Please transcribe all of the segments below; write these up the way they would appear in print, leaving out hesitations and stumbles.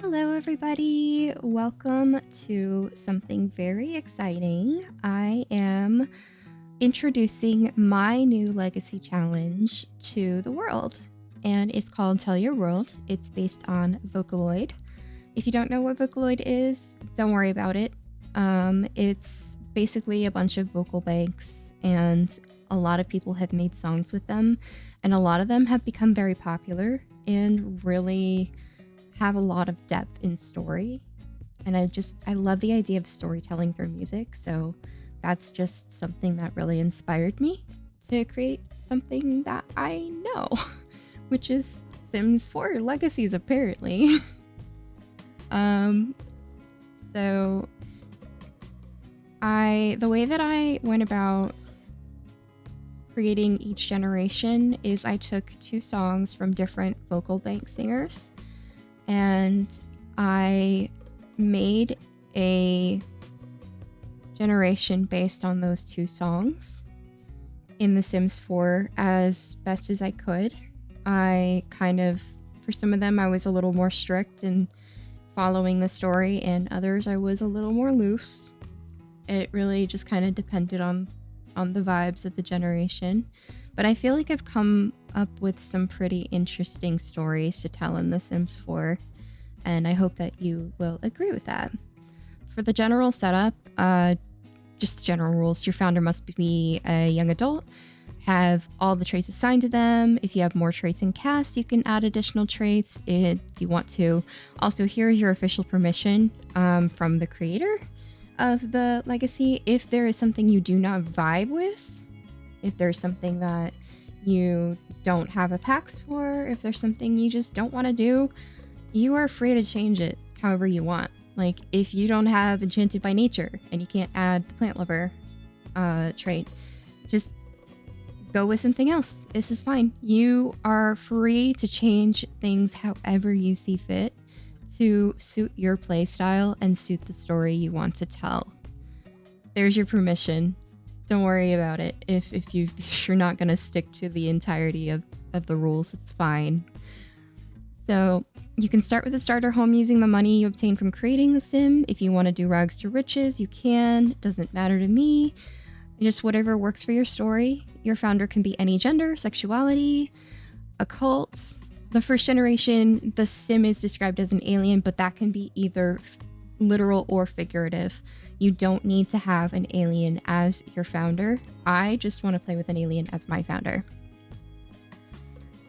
Hello, everybody. Welcome to something very exciting. I am introducing my new legacy challenge to the world, and it's called Tell Your World. It's based on Vocaloid. If you don't know what Vocaloid is, don't worry about it. It's basically a bunch of vocal banks, and a lot of people have made songs with them, and a lot of them have become very popular and really have a lot of depth in story. And I love the idea of storytelling through music. So that's just something that really inspired me to create something that I know, which is Sims 4 Legacies, apparently. So the way that I went about creating each generation is I took two songs from different vocal bank singers, and I made a generation based on those two songs in The Sims 4 as best as I could. For some of them, I was a little more strict in following the story, and others I was a little more loose. It really just kind of depended on the vibes of the generation. But I feel like I've come up with some pretty interesting stories to tell in The Sims 4, and I hope that you will agree with that. For the general setup, just the general rules. Your founder must be a young adult, have all the traits assigned to them. If you have more traits in cast, you can add additional traits if you want to. Also, here's your official permission from the creator of the legacy. If there is something you do not vibe with, if there's something that you don't have a PAX for, if there's something you just don't want to do, you are free to change it however you want. Like, if you don't have Enchanted by Nature and you can't add the Plant Lover trait, just go with something else. This is fine. You are free to change things however you see fit to suit your playstyle and suit the story you want to tell. There's your permission. Don't worry about it. If you're not going to stick to the entirety of the rules, it's fine. So you can start with a starter home using the money you obtain from creating the sim. If you want to do rags to riches, you can. It doesn't matter to me. Just whatever works for your story. Your founder can be any gender, sexuality, occult. The first generation, the sim is described as an alien, but that can be either literal or figurative. You don't need to have an alien as your founder. I just want to play with an alien as my founder.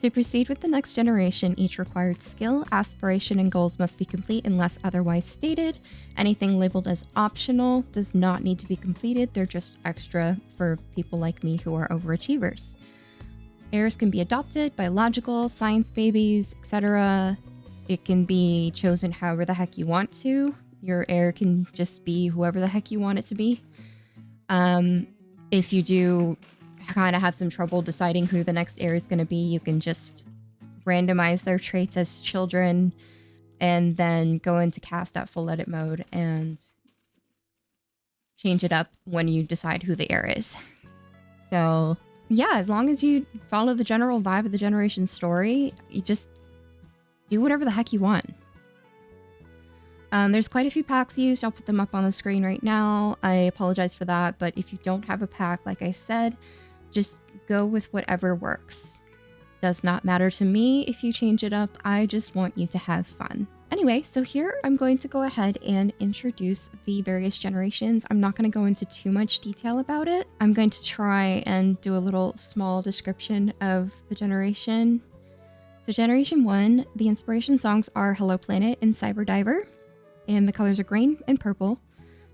To proceed with the next generation, each required skill, aspiration, and goals must be complete unless otherwise stated. Anything labeled as optional does not need to be completed. They're just extra for people like me who are overachievers. Heirs can be adopted, biological, science babies, etc. It can be chosen however the heck you want to. Your heir can just be whoever the heck you want it to be. If you do kind of have some trouble deciding who the next heir is going to be, you can just randomize their traits as children and then go into cast at full edit mode and change it up when you decide who the heir is. So yeah, as long as you follow the general vibe of the generation story, you just do whatever the heck you want. There's quite a few packs used. I'll put them up on the screen right now. I apologize for that, but if you don't have a pack, like I said, just go with whatever works. Does not matter to me if you change it up. I just want you to have fun. Anyway, so here I'm going to go ahead and introduce the various generations. I'm not going to go into too much detail about it. I'm going to try and do a little small description of the generation. So Generation 1, the inspiration songs are Hello Planet and Cyber Diver, and the colors are green and purple.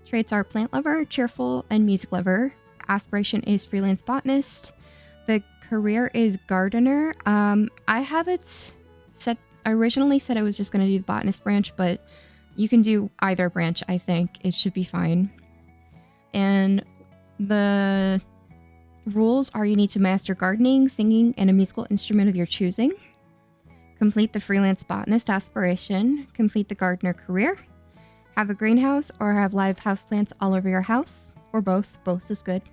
Traits are Plant Lover, Cheerful, and Music Lover. Aspiration is Freelance Botanist. The career is Gardener. I have it set. I originally said I was just going to do the Botanist branch, but you can do either branch, I think. It should be fine. And the rules are you need to master gardening, singing, and a musical instrument of your choosing. Complete the Freelance Botanist aspiration. Complete the Gardener career. Have a greenhouse or have live houseplants all over your house, or both. Both is good.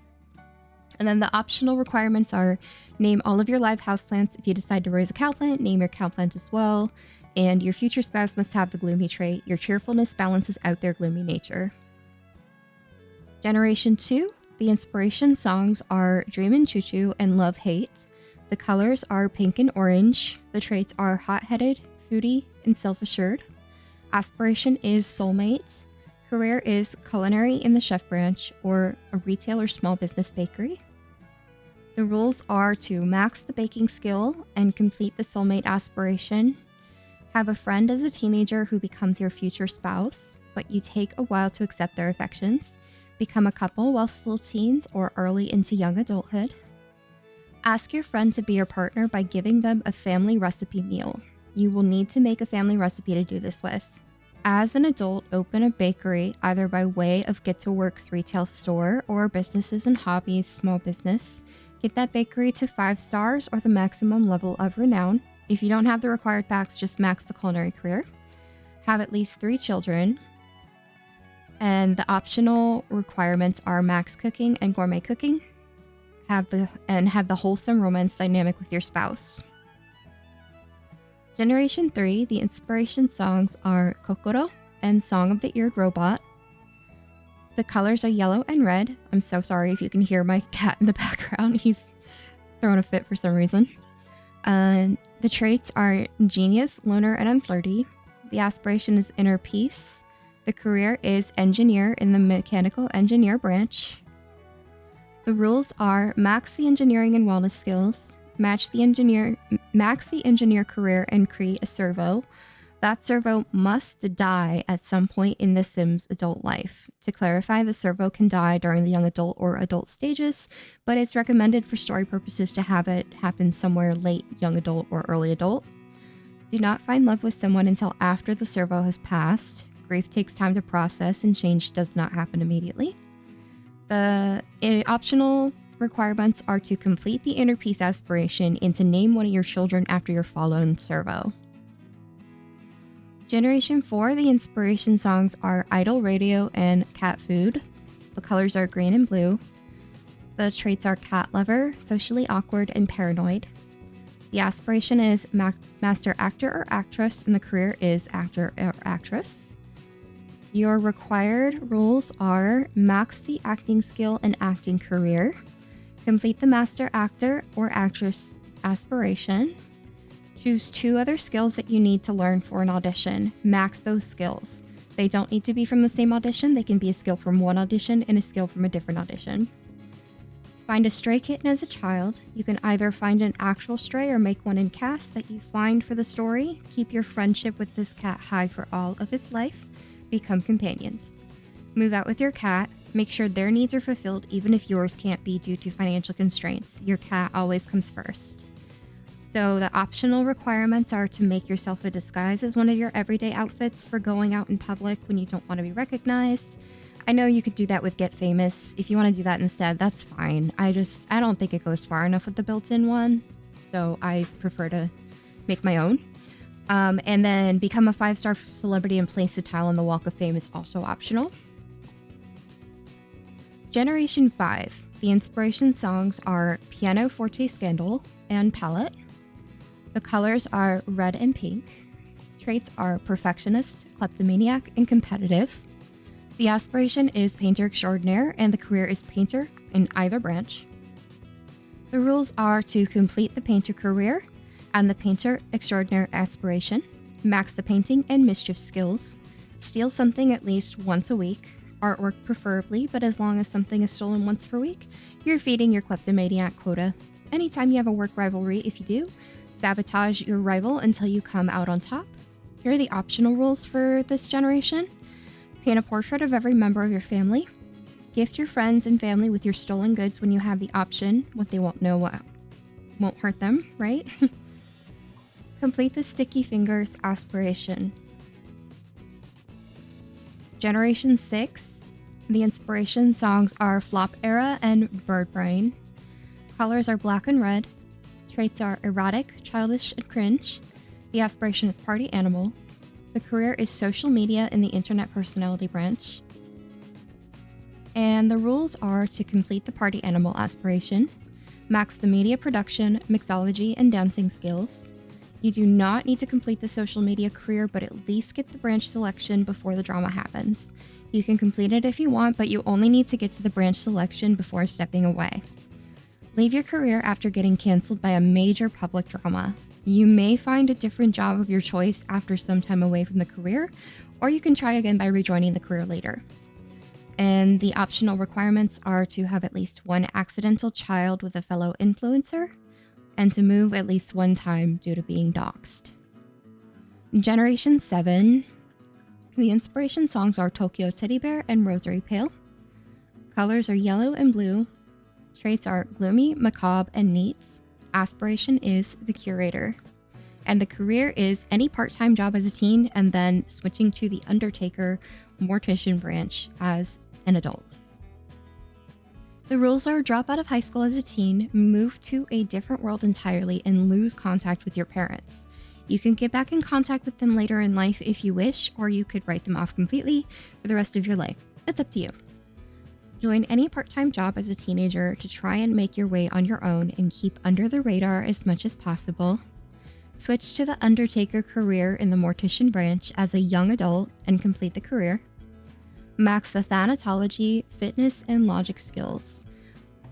And then the optional requirements are name all of your live houseplants. If you decide to raise a cow plant, name your cow plant as well. And your future spouse must have the gloomy trait. Your cheerfulness balances out their gloomy nature. Generation 2, the inspiration songs are Dream and Choo Choo and Love Hate. The colors are pink and orange. The traits are hot-headed, foodie, and self-assured. Aspiration is soulmate. Career is culinary in the chef branch or a retail or small business bakery. The rules are to max the baking skill and complete the soulmate aspiration. Have a friend as a teenager who becomes your future spouse, but you take a while to accept their affections. Become a couple while still teens or early into young adulthood. Ask your friend to be your partner by giving them a family recipe meal. You will need to make a family recipe to do this with. As an adult, open a bakery either by way of Get to Work's retail store or Businesses and Hobbies small business. Get that bakery to 5 stars or the maximum level of renown. If you don't have the required packs, just max the culinary career. Have at least 3 children. And the optional requirements are max cooking and gourmet cooking. Have the wholesome romance dynamic with your spouse. Generation 3, the inspiration songs are Kokoro and Song of the Eared Robot. The colors are yellow and red. I'm so sorry if you can hear my cat in the background. He's throwing a fit for some reason. The traits are genius, loner, and unflirty. The aspiration is inner peace. The career is engineer in the mechanical engineer branch. The rules are max the engineering and wellness skills, max the engineer career and create a servo. That servo must die at some point in the Sim's adult life. To clarify, the servo can die during the young adult or adult stages, but it's recommended for story purposes to have it happen somewhere late young adult or early adult. Do not find love with someone until after the servo has passed. Grief takes time to process and change does not happen immediately. The optional requirements are to complete the inner peace aspiration and to name one of your children after your fallen servo. Generation 4, the inspiration songs are Idle Radio and Cat Food. The colors are green and blue. The traits are cat lover, socially awkward, and paranoid. The aspiration is master actor or actress, and the career is actor or actress. Your required rules are max the acting skill and acting career, complete the master actor or actress aspiration, choose 2 other skills that you need to learn for an audition, max those skills. They don't need to be from the same audition, they can be a skill from one audition and a skill from a different audition. Find a stray kitten as a child. You can either find an actual stray or make one in cast that you find for the story. Keep your friendship with this cat high for all of its life. Become companions. Move out with your cat. Make sure their needs are fulfilled even if yours can't be due to financial constraints. Your cat always comes first. So the optional requirements are to make yourself a disguise as one of your everyday outfits for going out in public when you don't want to be recognized. I know you could do that with Get Famous. If you want to do that instead, that's fine. I don't think it goes far enough with the built-in one, so I prefer to make my own. And then become a 5-star celebrity and place a tile on the Walk of Fame is also optional. Generation 5. The inspiration songs are Piano Forte Scandal and Palette. The colors are red and pink. Traits are perfectionist, kleptomaniac, and competitive. The aspiration is painter extraordinaire, and the career is painter in either branch. The rules are to complete the painter career and the painter extraordinaire aspiration, max the painting and mischief skills, steal something at least once a week, artwork preferably, but as long as something is stolen once per week, you're feeding your kleptomaniac quota. Anytime you have a work rivalry, if you do, sabotage your rival until you come out on top. Here are the optional rules for this generation. Paint a portrait of every member of your family. Gift your friends and family with your stolen goods when you have the option. What they won't know won't hurt them, right? Complete the sticky fingers aspiration. Generation 6. The inspiration songs are Flop Era and Bird Brain. Colors are black and red. Traits are erotic, childish, and cringe. The aspiration is party animal. The career is social media in the internet personality branch. And the rules are to complete the party animal aspiration, max the media production, mixology, and dancing skills. You do not need to complete the social media career, but at least get the branch selection before the drama happens. You can complete it if you want, but you only need to get to the branch selection before stepping away. Leave your career after getting canceled by a major public drama. You may find a different job of your choice after some time away from the career, or you can try again by rejoining the career later. And the optional requirements are to have at least one accidental child with a fellow influencer, and to move at least one time due to being doxxed. Generation 7. The inspiration songs are Tokyo Teddy Bear and Rosary Pail. Colors are yellow and blue. Traits are gloomy, macabre, and neat. Aspiration is the curator. And the career is any part-time job as a teen and then switching to the Undertaker mortician branch as an adult. The rules are drop out of high school as a teen, move to a different world entirely, and lose contact with your parents. You can get back in contact with them later in life if you wish, or you could write them off completely for the rest of your life. It's up to you. Join any part-time job as a teenager to try and make your way on your own and keep under the radar as much as possible. Switch to the Undertaker career in the mortician branch as a young adult and complete the career. Max the thanatology, fitness, and logic skills.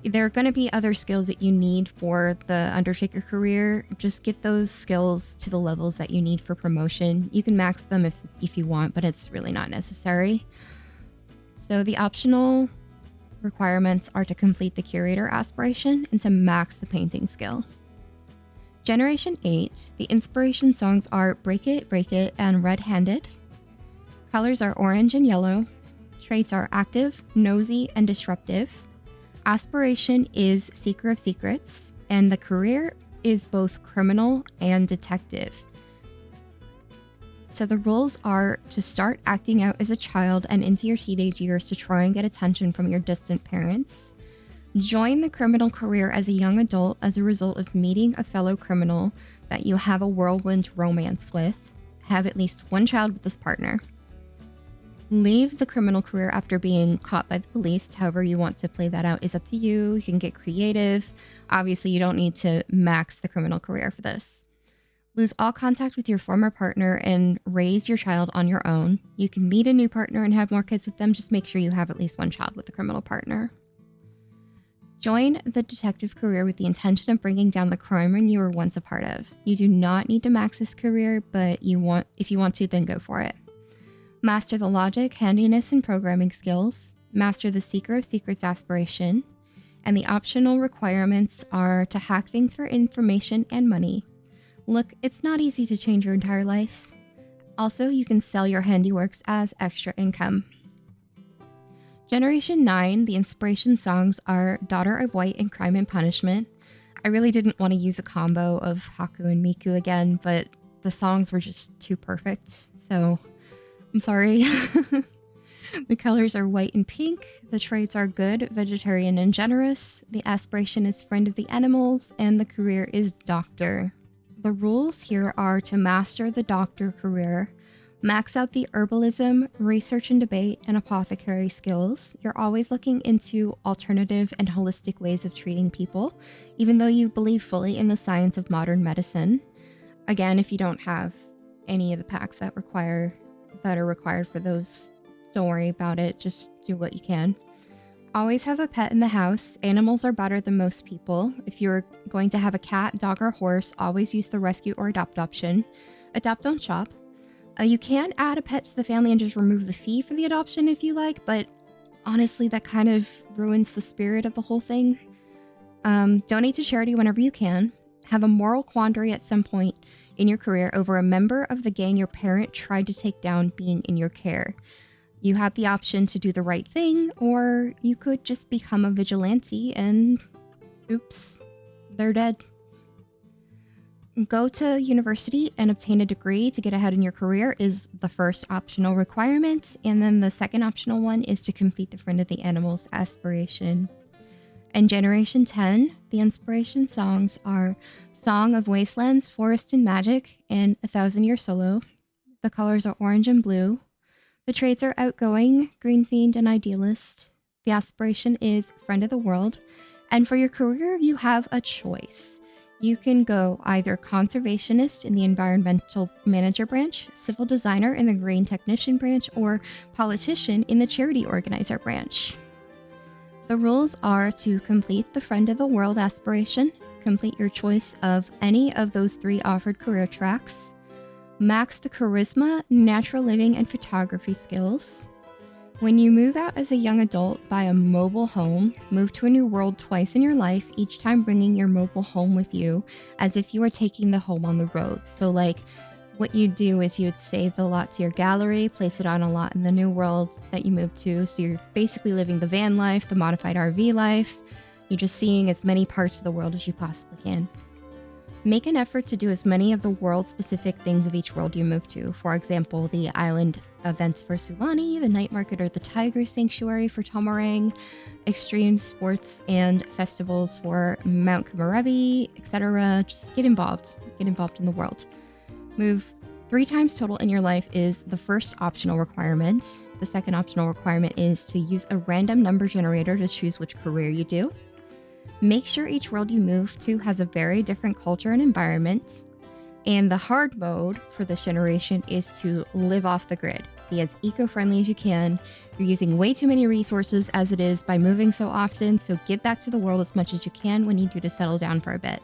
There are going to be other skills that you need for the Undertaker career. Just get those skills to the levels that you need for promotion. You can max them if you want, but it's really not necessary. So the optional requirements are to complete the curator aspiration and to max the painting skill. Generation 8, the inspiration songs are Break It, and Red-Handed. Colors are orange and yellow. Traits are active, nosy, and disruptive. Aspiration is Seeker of Secrets, and the career is both criminal and detective. So the rules are to start acting out as a child and into your teenage years to try and get attention from your distant parents. Join the criminal career as a young adult as a result of meeting a fellow criminal that you have a whirlwind romance with. Have at least one child with this partner. Leave the criminal career after being caught by the police. However you want to play that out is up to you. You can get creative. Obviously, you don't need to max the criminal career for this. Lose all contact with your former partner and raise your child on your own. You can meet a new partner and have more kids with them. Just make sure you have at least one child with the criminal partner. Join the detective career with the intention of bringing down the crime ring you were once a part of. You do not need to max this career, but if you want to, then go for it. Master the logic, handiness, and programming skills. Master the Seeker of Secrets aspiration. And the optional requirements are to hack things for information and money. Look, it's not easy to change your entire life. Also, you can sell your handiworks as extra income. Generation 9, the inspiration songs are Daughter of White and Crime and Punishment. I really didn't want to use a combo of Haku and Miku again, but the songs were just too perfect, so I'm sorry. The colors are white and pink. The traits are good, vegetarian, and generous. The aspiration is friend of the animals, and the career is doctor. The rules here are to master the doctor career, max out the herbalism, research and debate, and apothecary skills. You're always looking into alternative and holistic ways of treating people, even though you believe fully in the science of modern medicine. Again, if you don't have any of the packs that are required for those, don't worry about it. Just do what you can. Always have a pet in the house. Animals are better than most people. If you're going to have a cat, dog, or horse, always use the rescue or adopt option. Adopt, don't shop. You can add a pet to the family and just remove the fee for the adoption if you like, but honestly, that kind of ruins the spirit of the whole thing. Donate to charity whenever you can. Have a moral quandary at some point in your career over a member of the gang your parent tried to take down being in your care. You have the option to do the right thing, or you could just become a vigilante and oops, they're dead. Go to university and obtain a degree to get ahead in your career is the first optional requirement, and then the second optional one is to complete the Friend of the Animals aspiration. And Generation 10, the inspiration songs are Song of Wastelands, Forest and Magic, and 1,000-Year Solo. The colors are orange and blue. The traits are outgoing, green fiend, and idealist. The aspiration is friend of the world. And for your career, you have a choice. You can go either conservationist in the environmental manager branch, civil designer in the green technician branch, or politician in the charity organizer branch. The rules are to complete the Friend of the World aspiration, complete your choice of any of those 3 offered career tracks, max the charisma, natural living, and photography skills. When you move out as a young adult, buy a mobile home, move to a new world twice in your life, each time bringing your mobile home with you as if you were taking the home on the road. So like what you'd do is you'd save the lot to your gallery, place it on a lot in the new world that you move to. So you're basically living the van life, the modified RV life. You're just seeing as many parts of the world as you possibly can. Make an effort to do as many of the world-specific things of each world you move to. For example, the island events for Sulani, the night market or the tiger sanctuary for Tomarang, extreme sports and festivals for Mount Kamarebi, etc. Just get involved in the world. Move 3 times total in your life is the first optional requirement. The second optional requirement is to use a random number generator to choose which career you do. Make sure each world you move to has a very different culture and environment. And the hard mode for this generation is to live off the grid. Be as eco-friendly as you can. You're using way too many resources as it is by moving so often, so give back to the world as much as you can when you do to settle down for a bit.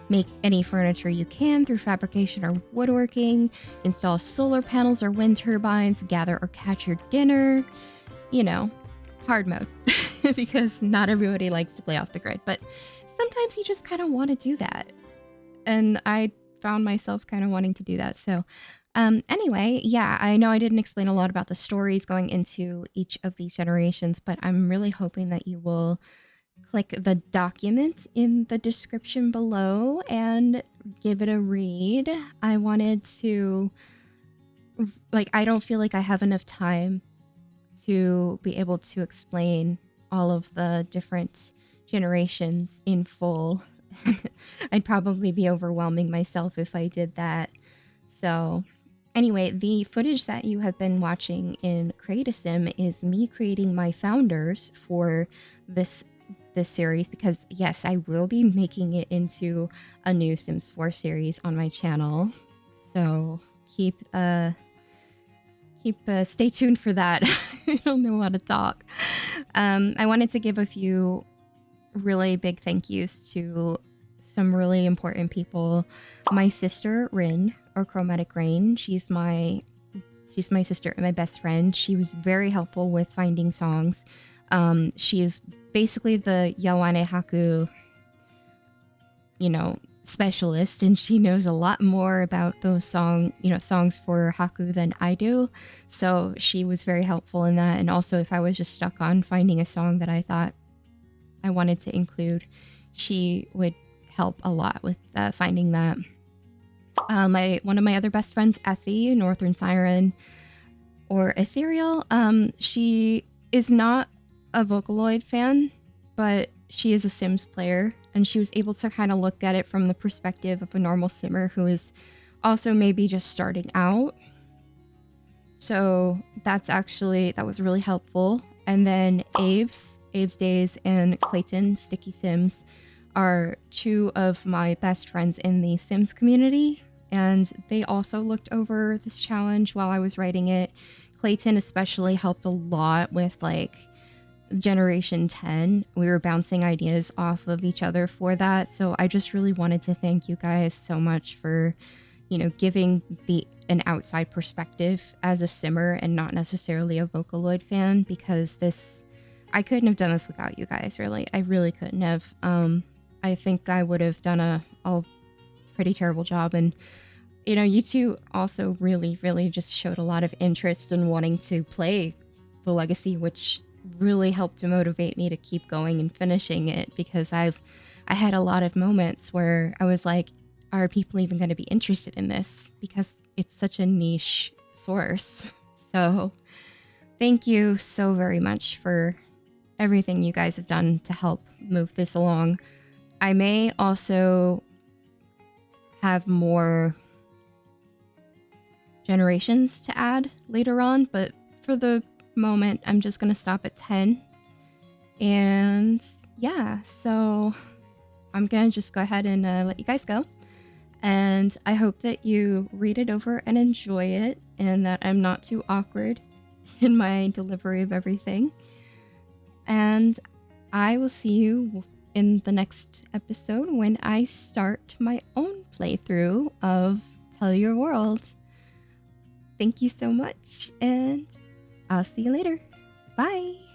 Make any furniture you can through fabrication or woodworking. Install solar panels or wind turbines. Gather or catch your dinner. You know, hard mode. Because not everybody likes to play off the grid, but sometimes you just kind of want to do that. And I found myself kind of wanting to do that. So anyway, yeah, I know I didn't explain a lot about the stories going into each of these generations, but I'm really hoping that you will click the document in the description below and give it a read. I wanted to, I don't feel like I have enough time to be able to explain all of the different generations in full. I'd probably be overwhelming myself if I did that. So anyway, the footage that you have been watching in Create a Sim is me creating my founders for this series, because yes, I will be making it into a new Sims 4 series on my channel. So stay tuned for that. I don't know how to talk. I wanted to give a few really big thank yous to some really important people. My sister, Rin, or Chromatic Rain. She's my sister and my best friend. She was very helpful with finding songs. She is basically the Yawane Haku, specialist, and she knows a lot more about those songs for Haku than I do. So she was very helpful in that. And also, if I was just stuck on finding a song that I thought I wanted to include, she would help a lot with finding that. One of my other best friends, Effie, Northern Siren, or Ethereal, she is not a Vocaloid fan, but she is a Sims player, and she was able to kind of look at it from the perspective of a normal simmer who is also maybe just starting out. So that was really helpful. And then Aves Days, and Clayton, Sticky Sims, are 2 of my best friends in the Sims community, and they also looked over this challenge while I was writing it. Clayton especially helped a lot with Generation 10. We were bouncing ideas off of each other for that. So I just really wanted to thank you guys so much for, giving an outside perspective as a simmer and not necessarily a Vocaloid fan, because I couldn't have done this without you guys, really. I really couldn't have. I think I would have done a pretty terrible job. And, you two also really, really just showed a lot of interest in wanting to play the Legacy, which really helped to motivate me to keep going and finishing it, because I had a lot of moments where I was like, are people even going to be interested in this? Because it's such a niche source. So thank you so very much for everything you guys have done to help move this along. I may also have more generations to add later on, but for the moment, I'm just going to stop at 10. And yeah, so I'm gonna just go ahead and let you guys go. And I hope that you read it over and enjoy it, and that I'm not too awkward in my delivery of everything. And I will see you in the next episode when I start my own playthrough of Tell Your World. Thank you so much, and I'll see you later. Bye!